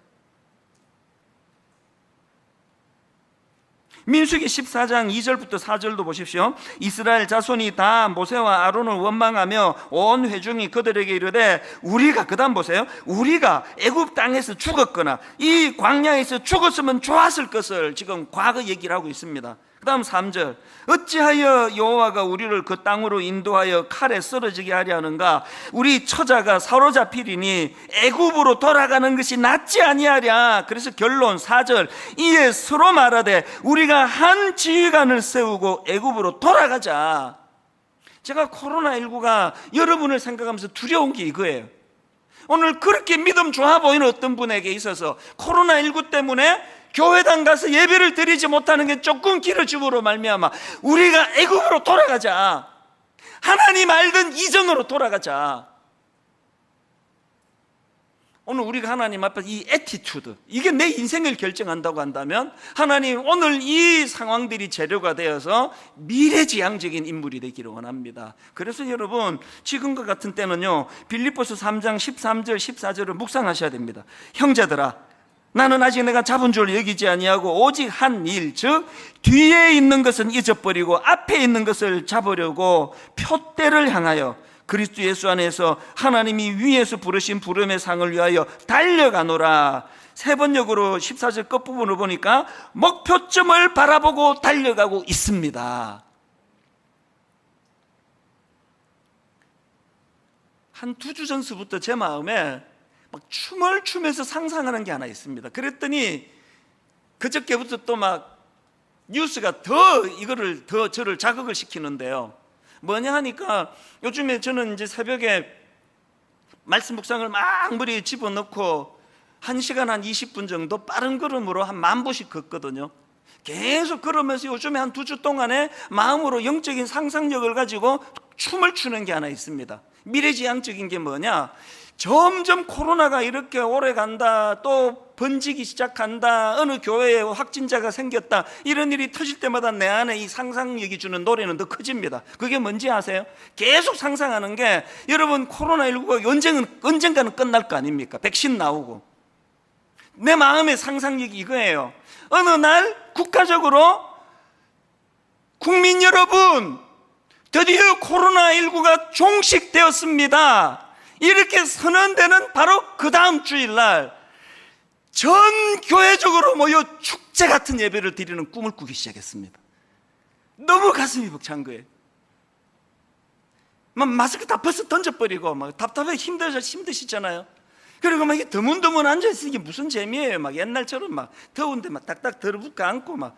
A: 민수기 14장 2절부터 4절도 보십시오. 이스라엘 자손이 다 모세와 아론을 원망하며 온 회중이 그들에게 이르되, 우리가, 그 다음 보세요, 우리가 애굽 땅에서 죽었거나 이 광야에서 죽었으면 좋았을 것을 지금 과거 얘기를 하고 있습니다. 그 다음 3절, 어찌하여 여호와가 우리를 그 땅으로 인도하여 칼에 쓰러지게 하려 하는가? 우리 처자가 사로잡히리니 애굽으로 돌아가는 것이 낫지 아니하랴. 그래서 결론 4절, 이에 서로 말하되 우리가 한 지휘관을 세우고 애굽으로 돌아가자. 제가 코로나19가 여러분을 생각하면서 두려운 게 이거예요. 오늘 그렇게 믿음 좋아 보이는 어떤 분에게 있어서 코로나19 때문에 교회당 가서 예배를 드리지 못하는 게 조금 길어짐으로 말미암아 우리가 애굽으로 돌아가자, 하나님 알던 이정으로 돌아가자. 오늘 우리가 하나님 앞에 이 애티튜드, 이게 내 인생을 결정한다고 한다면 하나님 오늘 이 상황들이 재료가 되어서 미래지향적인 인물이 되기를 원합니다. 그래서 여러분 지금과 같은 때는요, 빌립보서 3장 13절 14절을 묵상하셔야 됩니다. 형제들아, 나는 아직 내가 잡은 줄 여기지 아니하고 오직 한 일, 즉 뒤에 있는 것은 잊어버리고 앞에 있는 것을 잡으려고 표대를 향하여 그리스도 예수 안에서 하나님이 위에서 부르신 부름의 상을 위하여 달려가노라. 세 번역으로 14절 끝부분을 보니까 목표점을 바라보고 달려가고 있습니다. 한 2주 전서부터 제 마음에 막 춤을 추면서 상상하는 게 하나 있습니다. 그랬더니 그저께부터 또 막 뉴스가 더 이거를 더 저를 자극을 시키는데요. 뭐냐 하니까 요즘에 저는 이제 새벽에 말씀 묵상을 막 머리에 집어넣고 1시간 한 20분 정도 빠른 걸음으로 한 10,000보씩 걷거든요. 계속 걸으면서 요즘에 한 2주 동안에 마음으로 영적인 상상력을 가지고 춤을 추는 게 하나 있습니다. 미래지향적인 게 뭐냐, 점점 코로나가 이렇게 오래 간다, 또 번지기 시작한다, 어느 교회에 확진자가 생겼다, 이런 일이 터질 때마다 내 안에 이 상상력이 주는 노래는 더 커집니다. 그게 뭔지 아세요? 계속 상상하는 게, 여러분 코로나19가 언젠가는 끝날 거 아닙니까? 백신 나오고. 내 마음의 상상력이 이거예요. 어느 날 국가적으로 국민 여러분, 드디어 코로나19가 종식되었습니다, 이렇게 선언되는 바로 그 다음 주일날 전 교회적으로 모여 축제 같은 예배를 드리는 꿈을 꾸기 시작했습니다. 너무 가슴이 벅찬 거예요. 막 마스크 다 벗어 던져버리고 막 답답해 힘드시잖아요. 그리고 막 이게 드문드문 앉아있으니 이게 무슨 재미예요. 막 옛날처럼 막 더운데 막 딱딱 들어붙고 앉고 막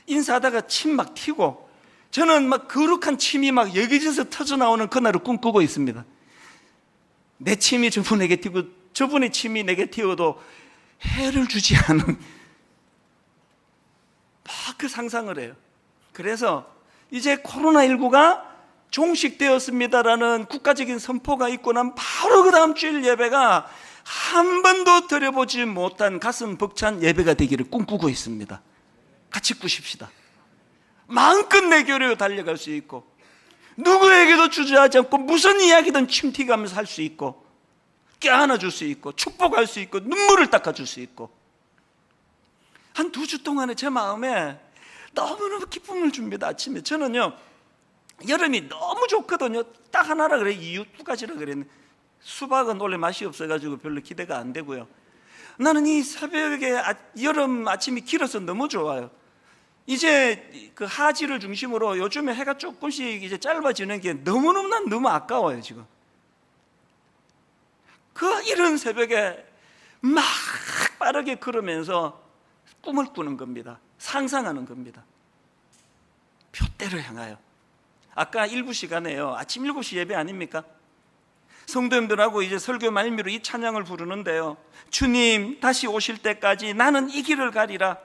A: 인사하다가 침 막 튀고, 저는 막 거룩한 침이 막 여기저기서 터져 나오는 그날을 꿈꾸고 있습니다. 내 침이 저분에게 튀고 저분의 침이 내게 튀어도 해를 주지 않은 막 그 상상을 해요. 그래서 이제 코로나19가 종식되었습니다라는 국가적인 선포가 있고 난 바로 그 다음 주일 예배가 한 번도 드려보지 못한 가슴 벅찬 예배가 되기를 꿈꾸고 있습니다. 같이 꾸십시다. 마음껏 내 교회로 달려갈 수 있고, 누구에게도 주저하지 않고 무슨 이야기든 침튀가면서 할 수 있고, 껴안아줄 수 있고, 축복할 수 있고, 눈물을 닦아줄 수 있고, 한 2주 동안에 제 마음에 너무너무 기쁨을 줍니다. 아침에 저는요, 여름이 너무 좋거든요. 딱 하나라 그래, 이유 2가지라 그랬는데 수박은 원래 맛이 없어가지고 별로 기대가 안 되고요. 나는 이 새벽에 여름 아침이 길어서 너무 좋아요. 이제 그 하지를 중심으로 요즘에 해가 조금씩 이제 짧아지는 게 너무 아까워요. 지금 그 이른 새벽에 막 빠르게 걸으면서 꿈을 꾸는 겁니다. 상상하는 겁니다. 표대를 향하여. 아까 일부 시간에요, 아침 7시 예배 아닙니까? 성도님들하고 이제 설교 말미로 이 찬양을 부르는데요, 주님 다시 오실 때까지 나는 이 길을 가리라.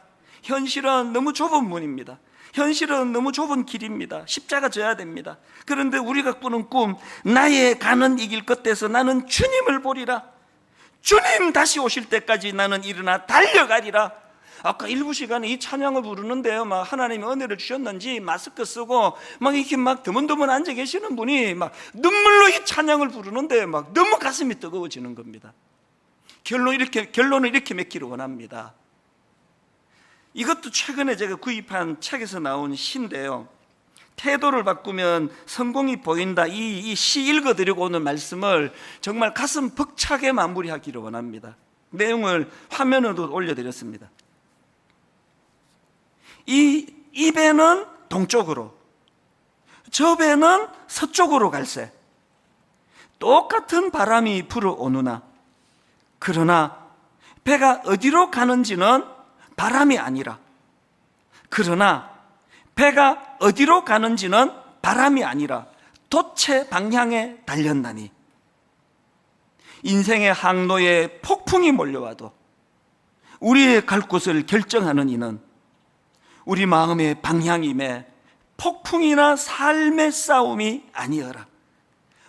A: 현실은 너무 좁은 문입니다. 현실은 너무 좁은 길입니다. 십자가 져야 됩니다. 그런데 우리가 꾸는 꿈, 나의 가는 이 길 끝에서 나는 주님을 보리라. 주님 다시 오실 때까지 나는 일어나 달려가리라. 아까 일부 시간에 이 찬양을 부르는데요, 막 하나님이 은혜를 주셨는지 마스크 쓰고 막 이렇게 막 드문드문 앉아 계시는 분이 막 눈물로 이 찬양을 부르는데 막 너무 가슴이 뜨거워지는 겁니다. 결론을 이렇게 맺기를 원합니다. 이것도 최근에 제가 구입한 책에서 나온 시인데요, 태도를 바꾸면 성공이 보인다. 이 시 읽어드리고 오늘 말씀을 정말 가슴 벅차게 마무리하기를 원합니다. 내용을 화면으로 올려드렸습니다. 이 배는 동쪽으로, 저 배는 서쪽으로 갈세. 똑같은 바람이 불어오느나, 그러나 배가 어디로 가는지는 바람이 아니라, 그러나 배가 어디로 가는지는 바람이 아니라 돛의 방향에 달렸나니, 인생의 항로에 폭풍이 몰려와도 우리의 갈 곳을 결정하는 이는 우리 마음의 방향임에 폭풍이나 삶의 싸움이 아니어라.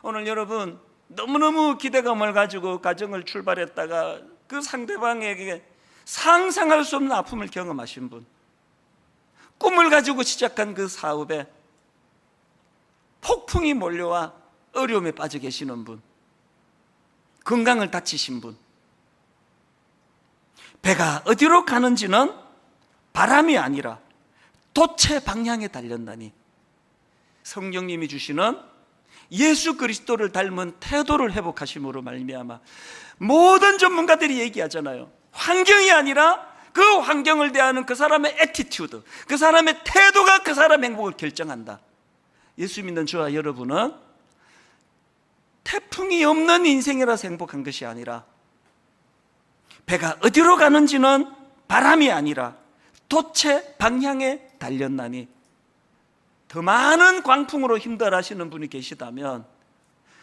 A: 오늘 여러분, 너무너무 기대감을 가지고 가정을 출발했다가 그 상대방에게 상상할 수 없는 아픔을 경험하신 분, 꿈을 가지고 시작한 그 사업에 폭풍이 몰려와 어려움에 빠져 계시는 분, 건강을 다치신 분, 배가 어디로 가는지는 바람이 아니라 돛의 방향에 달렸나니, 성령님이 주시는 예수 그리스도를 닮은 태도를 회복하심으로 말미암아 모든 전문가들이 얘기하잖아요. 환경이 아니라 그 환경을 대하는 그 사람의 애티튜드, 그 사람의 태도가 그 사람의 행복을 결정한다. 예수 믿는 저와 여러분은 태풍이 없는 인생이라서 행복한 것이 아니라, 배가 어디로 가는지는 바람이 아니라 돛의 방향에 달렸나니, 더 많은 광풍으로 힘들어하시는 분이 계시다면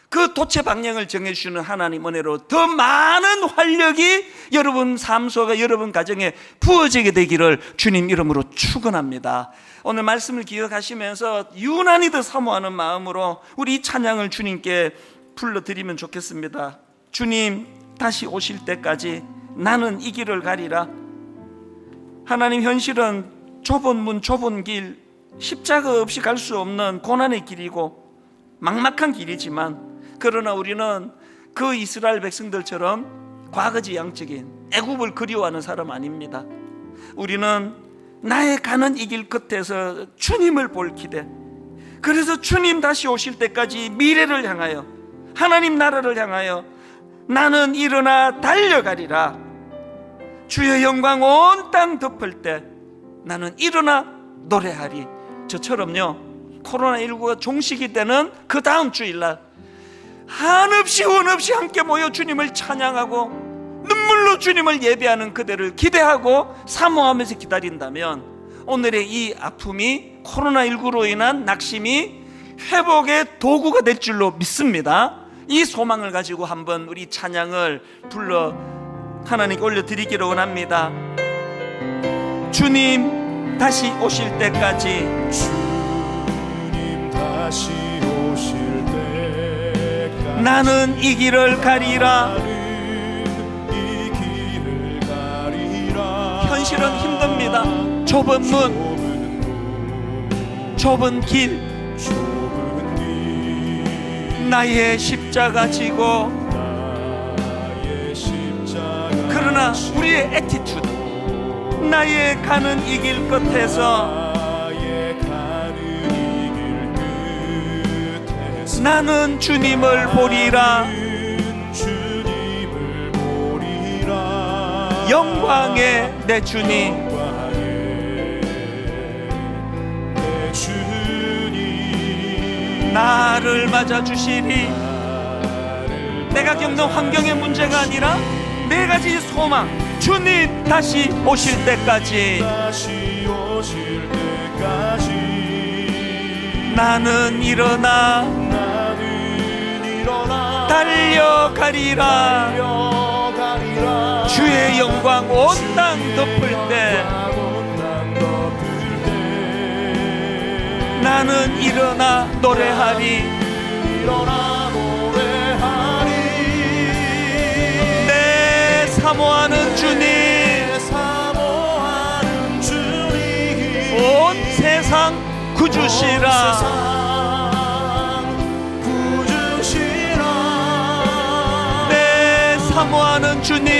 A: 그 돛의 방향을 정해주시는 하나님 은혜로 더 많은 활력이 여러분 삶 속에, 여러분 가정에 부어지게 되기를 주님 이름으로 축원합니다. 오늘 말씀을 기억하시면서 유난히 더 사모하는 마음으로 우리 이 찬양을 주님께 불러드리면 좋겠습니다. 주님 다시 오실 때까지 나는 이 길을 가리라. 하나님, 현실은 좁은 문, 좁은 길, 십자가 없이 갈 수 없는 고난의 길이고 막막한 길이지만, 그러나 우리는 그 이스라엘 백성들처럼 과거지향적인 애굽을 그리워하는 사람 아닙니다. 우리는 나의 가는 이 길 끝에서 주님을 볼 기대, 그래서 주님 다시 오실 때까지 미래를 향하여, 하나님 나라를 향하여 나는 일어나 달려가리라. 주의 영광 온 땅 덮을 때 나는 일어나 노래하리. 저처럼요, 코로나19가 종식이 되는 그 다음 주일날 한없이 원없이 함께 모여 주님을 찬양하고 눈물로 주님을 예배하는 그대를 기대하고 사모하면서 기다린다면, 오늘의 이 아픔이, 코로나19로 인한 낙심이 회복의 도구가 될 줄로 믿습니다. 이 소망을 가지고 한번 우리 찬양을 불러 하나님께 올려드리기를 원합니다. 주님 다시 오실 때까지,
B: 주님 다시 오실 때까지
A: 나는 이 길을 가리라.
B: 이 길을 가리라.
A: 현실은 힘듭니다. 좁은 문, 좁은 길,
B: 좁은 길,
A: 나의 십자가 지고,
B: 나의 십자가
A: 그러나 우리의 애티튜드, 나의 가는 이 길 끝에서
B: 나의 가는 이 길 끝에서
A: 나는 주님을 보리라.
B: 주님을 보리라.
A: 영광의 내 주님,
B: 영광의 내 주님,
A: 나를 맞아주시리. 내가 겪는 환경의 문제가 아니라 네 가지 소망, 주님 다시 오실 때까지,
B: 다시 오실 때까지
A: 나는 일어나 달려가리라.
B: 달려가리라.
A: 주의 영광 온 땅 덮을 때 나는 일어나 노래하리.
B: 일어나 노래하리.
A: 내 사모하는 주님,
B: 사모하는 주님,
A: 온 세상 구주시라.
B: 구주시라.
A: 내 사모하는 주님,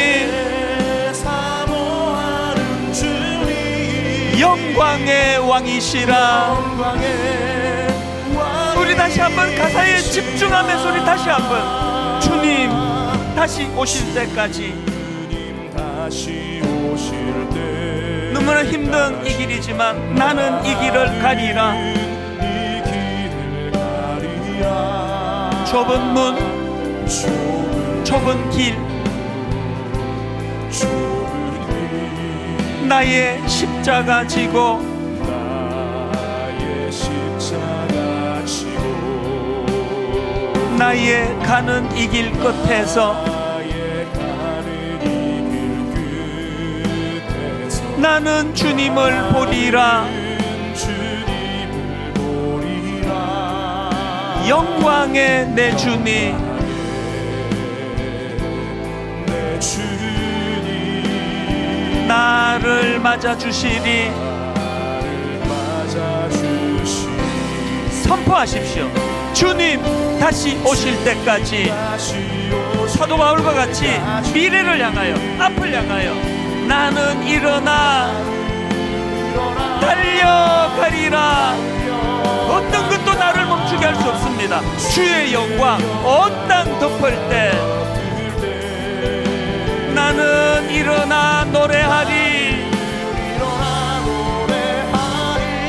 B: 사모하는 주님,
A: 영광의 왕이시라.
B: 영광의 왕.
A: 우리 다시 한번 가사에 집중하면서 우리 다시 한번, 주님 다시 오실 때까지.
B: 주님 다시 오실 때
A: 너무나 힘든 이 길이지만 나는 이 길을 가리라.
B: 이 길을 가리라.
A: 좁은 문, 좁은 길,
B: 좁은 길,
A: 나의 십자가 지고,
B: 나의 십자가 지고,
A: 나의 가는 이 길 끝에서
B: 나의 가는 이 길 끝에서
A: 나는 주님을 보리라.
B: 주님을 보리라.
A: 영광의 내 주님, 맞아 주시리.
B: 나를 맞아주시리.
A: 선포하십시오. 주님 다시 오실 때까지
B: 다시 오실
A: 사도 바울과 같이 미래를 향하여, 앞을 향하여 나는 일어나 달려가리라. 어떤 것도 나를 멈추게 할 수 없습니다. 주의 영광 온 땅 덮을 때 나는 일어나 노래하리.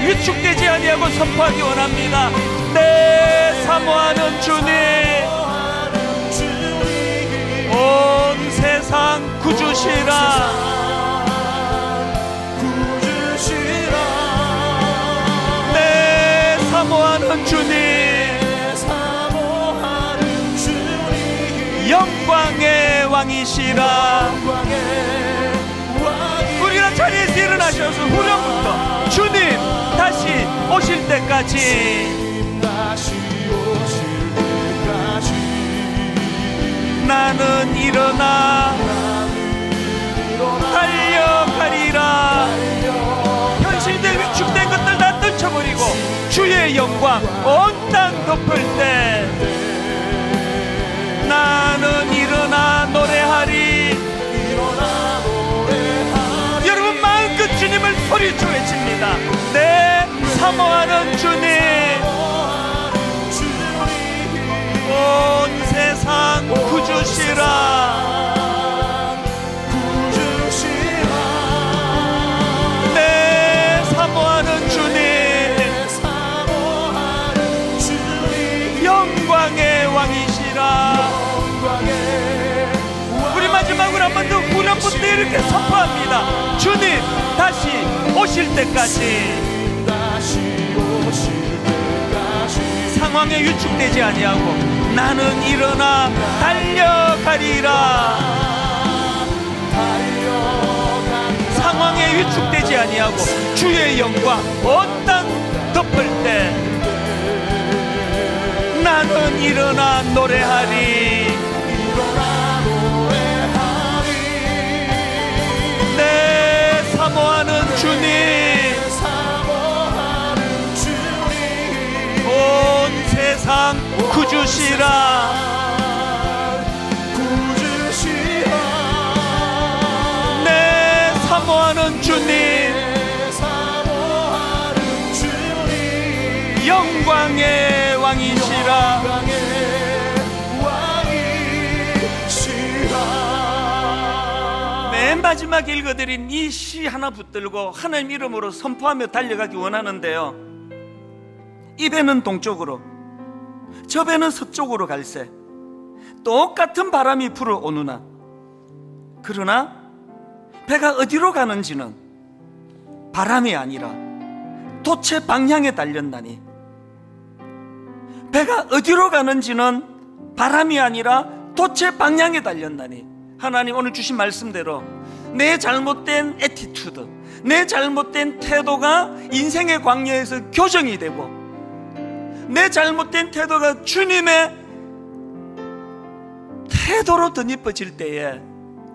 A: 위축되지 아니하고 선포하기 원합니다. 내 사모하는 주님, 온 세상 구주시라. 내 사모하는 주님, 영광의 왕이시라. 우리가 자리에서 일어나셔서 후렴부터 주님 다시 오실 때까지 나는 일어나 달려가리라. 현실된 위축된 것들 다 떨쳐버리고 주의 영광 온 땅 덮을 때 나는 일어나 노래하리. 여러분 마음껏 주님을 소리쳐 외칩니다. 내 사모하는 주님, 온 세상 구주시라. 내 사모하는 주님, 영광의 왕이시라. 우리 마지막으로 한 번 더 후렴부터 이렇게 선포합니다. 주님 다시 오실 때까지 상황에 위축되지 아니하고 나는 일어나 달려가리라. 상황에 위축되지 아니하고 주의 영광 온 땅 덮을 때 나는 일어나 노래하리. 내 사모하는 주님, 온 세상 구주시라. 내 사모하는 주님, 영광의 왕이시라. 맨 마지막에 읽어드린 이 시 하나 붙들고 하나님 이름으로 선포하며 달려가기 원하는데요, 이 배는 동쪽으로 저 배는 서쪽으로 갈새 똑같은 바람이 불어오느나 그러나 배가 어디로 가는지는 바람이 아니라 돛의 방향에 달렸나니. 배가 어디로 가는지는 바람이 아니라 돛의 방향에 달렸나니. 하나님 오늘 주신 말씀대로 내 잘못된 애티튜드, 내 잘못된 태도가 인생의 광야에서 교정이 되고 내 잘못된 태도가 주님의 태도로 덧입어질 때에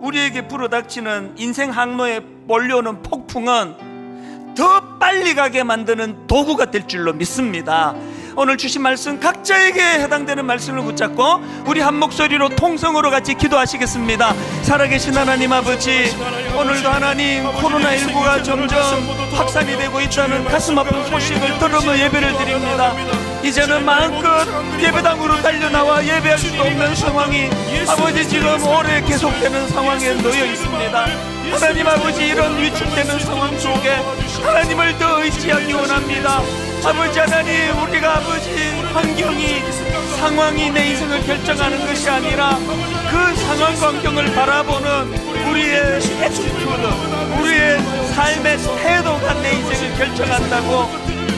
A: 우리에게 불어닥치는 인생 항로에 몰려오는 폭풍은 더 빨리 가게 만드는 도구가 될 줄로 믿습니다. 오늘 주신 말씀 각자에게 해당되는 말씀을 붙잡고 우리 한 목소리로 통성으로 같이 기도하시겠습니다. 살아계신 하나님 아버지, 오늘도 하나님 코로나19가 점점 확산이 되고 있다는 가슴 아픈 소식을 들으며 예배를 드립니다. 이제는 마음껏 예배당으로 달려나와 예배할 수도 없는 상황이 아버지 지금 오래 계속되는 상황에 놓여 있습니다. 하나님 아버지, 이런 위축되는 상황 속에 하나님을 더 의지하기 원합니다. 아버지 하나님, 우리가 아버지 환경이, 상황이 내 인생을 결정하는 것이 아니라 그 상황 환경을 바라보는 우리의 애티튜드, 우리의 삶의 태도가 내 인생을 결정한다고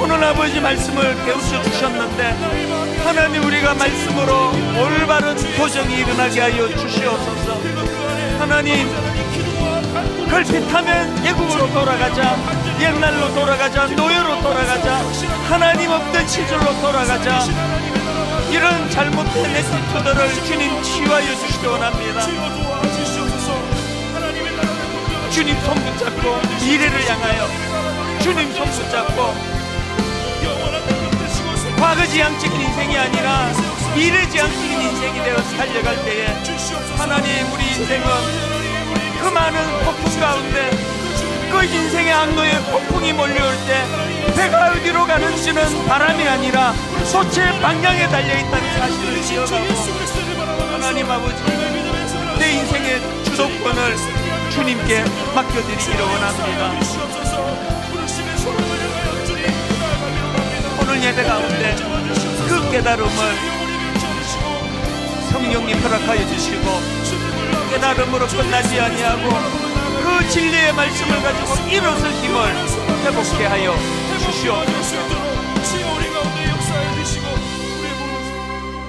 A: 오늘 아버지 말씀을 깨우쳐 주셨는데, 하나님 우리가 말씀으로 올바른 교정이 일어나게 하여 주시옵소서. 하나님, 걸핏하면 애국으로 돌아가자, 옛날로 돌아가자, 노예로 돌아가자, 하나님 없던 시절로 돌아가자. 이런 잘못된 애티튜드를 주님 치유하여 주시기 원합니다. 주님 손 붙잡고 미래를 향하여 주님 손 붙잡고 과거지향적인 인생이 아니라 미래지향적인 인생이 되어 살려갈 때에 하나님, 우리 인생은 그 많은 폭풍 가운데 그 인생의 악로에 폭풍이 몰려올 때 배가 어디로 가는지는 바람이 아니라 솥의 방향에 달려있다는 사실을 기억하고, 하나님 아버지, 내 인생의 주도권을 주님께 맡겨드리기를 원합니다. 오늘 예배 가운데 그 깨달음을 성령님 허락하여 주시고, 깨달음으로 끝나지 아니하고 그 진리의 말씀을 가지고 일어설 힘을 회복케 하여 주시옵소서.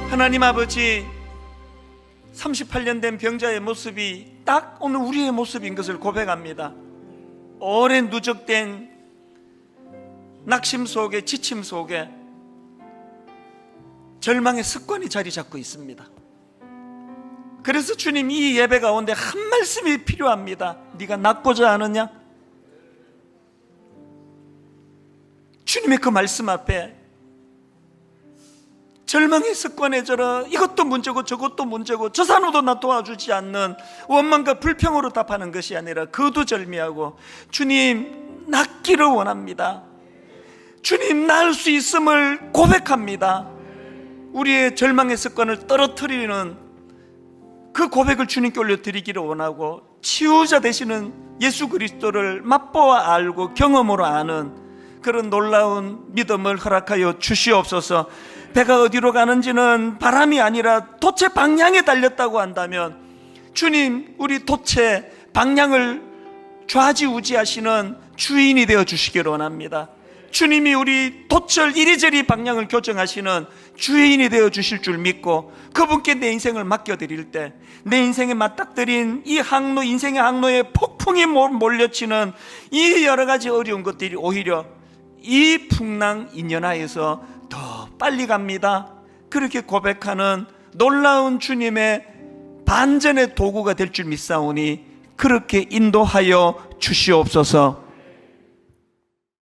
A: 하나님 아버지, 38년 된 병자의 모습이 딱 오늘 우리의 모습인 것을 고백합니다. 오랜 누적된 낙심 속에, 지침 속에 절망의 습관이 자리 잡고 있습니다. 그래서 주님, 이 예배 가운데 한 말씀이 필요합니다. 네가 낫고자 하느냐? 주님의 그 말씀 앞에 절망의 습관에 져라 이것도 문제고 저것도 문제고 저 산호도 나 도와주지 않는 원망과 불평으로 답하는 것이 아니라 거두절미하고, 주님, 낫기를 원합니다. 주님, 나을 수 있음을 고백합니다. 우리의 절망의 습관을 떨어뜨리는 그 고백을 주님께 올려드리기를 원하고, 치유자 되시는 예수 그리스도를 맛보아 알고 경험으로 아는 그런 놀라운 믿음을 허락하여 주시옵소서. 배가 어디로 가는지는 바람이 아니라 돛의 방향에 달렸다고 한다면, 주님, 우리 돛의 방향을 좌지우지하시는 주인이 되어 주시기를 원합니다. 주님이 우리 돛을 이리저리 방향을 교정하시는 주인이 되어 주실 줄 믿고, 그분께 내 인생을 맡겨드릴 때 내 인생에 맞닥뜨린 이 항로, 인생의 항로에 폭풍이 몰려치는 이 여러 가지 어려운 것들이 오히려 이 풍랑 인연하에서 더 빨리 갑니다. 그렇게 고백하는 놀라운 주님의 반전의 도구가 될 줄 믿사오니 그렇게 인도하여 주시옵소서.